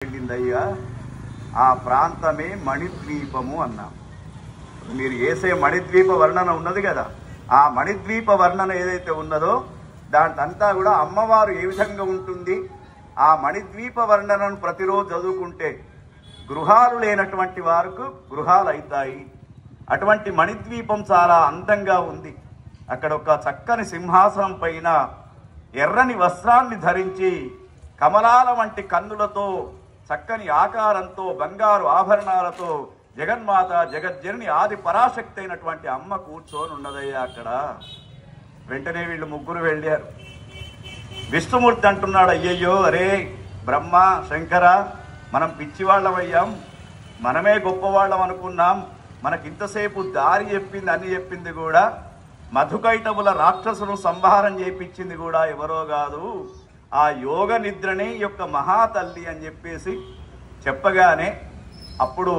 వెళ్ళిందయ్యా ఆ ప్రాంతమే మణిద్వీపము అన్నాం. మీరు వేసే మణిద్వీప వర్ణన ఉన్నది కదా, ఆ మణిద్వీప వర్ణన ఏదైతే ఉన్నదో దాంతంతా కూడా అమ్మవారు ఏ విధంగా ఉంటుంది, ఆ మణిద్వీప వర్ణనను ప్రతిరోజు చదువుకుంటే గృహాలు లేనటువంటి వారికి గృహాలు అవుతాయి. అటువంటి మణిద్వీపం చాలా అందంగా ఉంది. అక్కడ ఒక చక్కని సింహాసనం పైన ఎర్రని వస్త్రాన్ని ధరించి కమలాల వంటి కన్నులతో చక్కని ఆకారంతో బంగారు ఆభరణాలతో జగన్మాత జగజ్జనని ఆది పరాశక్తి అయినటువంటి అమ్మ కూర్చొని ఉన్నదయ్యా అక్కడ. వెంటనే వీళ్ళు ముగ్గురు వెళ్ళారు. విష్ణుమూర్తి అంటున్నాడు, అయ్యయ్యో అరే బ్రహ్మ శంకర, మనం పిచ్చివాళ్ళమయ్యాం, మనమే గొప్పవాళ్ళం అనుకున్నాం, మనకింతసేపు దారి చెప్పింది అన్ని చెప్పింది కూడా మధుకైటముల రాక్షసును సంహారం చేయించింది కూడా ఎవరో కాదు, ఆ యోగ నిద్రనే యొక్క మహాతల్లి అని చెప్పేసి చెప్పగానే అప్పుడు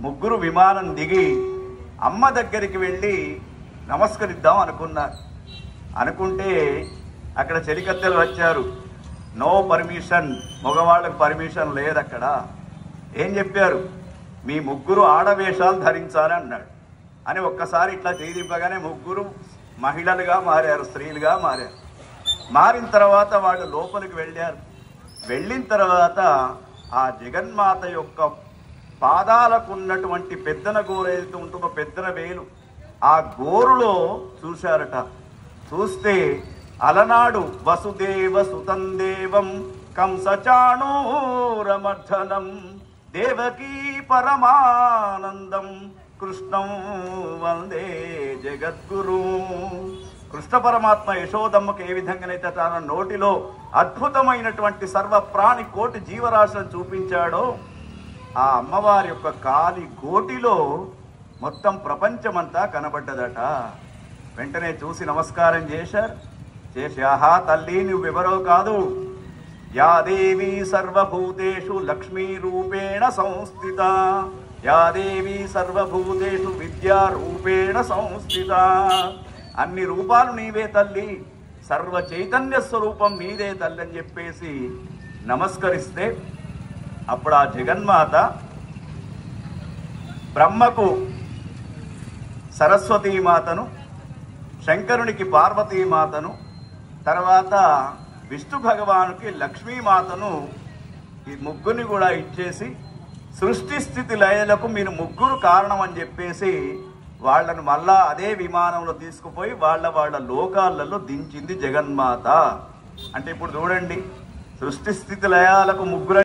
ముగ్గురు విమానం దిగి అమ్మ దగ్గరికి వెళ్ళి నమస్కరిద్దాం అనుకున్నారు. అనుకుంటే అక్కడ చెలికత్తెలు వచ్చారు. నో పర్మిషన్, మగవాళ్ళకి పర్మిషన్ లేదు అక్కడ. ఏం చెప్పారు, మీ ముగ్గురు ఆడవేషాలు ధరించాలి అన్నాడు. అని ఒక్కసారి ఇట్లా చేదింపగానే ముగ్గురు మహిళలుగా మారారు, స్త్రీలుగా మారారు. మారిన తర్వాత వాళ్ళు లోపలికి వెళ్ళారు. వెళ్ళిన తర్వాత ఆ జగన్మాత యొక్క పాదాలకు ఉన్నటువంటి పెద్దన గోరు ఏదైతే ఉంటుందో పెద్దన వేలు, ఆ గోరులో చూశారట. చూస్తే అలనాడు వసుదేవ సుతందేవం కంసచాణూరమర్ధనం దేవకీ పరమానందం కృష్ణం వందే జగద్గురు. కృష్ణ పరమాత్మ యశోదమ్మకు ఏ విధంగానైతే తన నోటిలో అద్భుతమైనటువంటి సర్వ ప్రాణి కోటి జీవరాశులను చూపించాడో, ఆ అమ్మవారి యొక్క కాలి గోటిలో మొత్తం ప్రపంచమంతా కనబడ్డదట. వెంటనే చూసి నమస్కారం చేశారు. చేసి, ఆహా తల్లి నువ్వెవరో కాదు, యా దేవీ సర్వభూతేషు లక్ష్మీ రూపేణ సంస్థిత, యా దేవీ సర్వభూతేషు విద్యా రూపేణ సంస్థిత. అన్ని రూపాలు నీవే తల్లి, సర్వ చైతన్య స్వరూపం నీదే తల్లి అని చెప్పేసి నమస్కరిస్తే అప్పుడు ఆ జగన్మాత బ్రహ్మకు సరస్వతీమాతను, శంకరునికి పార్వతీమాతను, తర్వాత విష్ణు భగవానుకి లక్ష్మీమాతను ఈ ముగ్గురిని కూడా ఇచ్చేసి సృష్టి స్థితి లయలకు మీరు ముగ్గురు కారణం అని చెప్పేసి వాళ్ళను మళ్ళా అదే విమానంలో తీసుకుపోయి వాళ్ళ లోకాలలో దించింది జగన్మాత. అంటే ఇప్పుడు చూడండి, సృష్టి స్థితి లయాలకు ముగ్గురు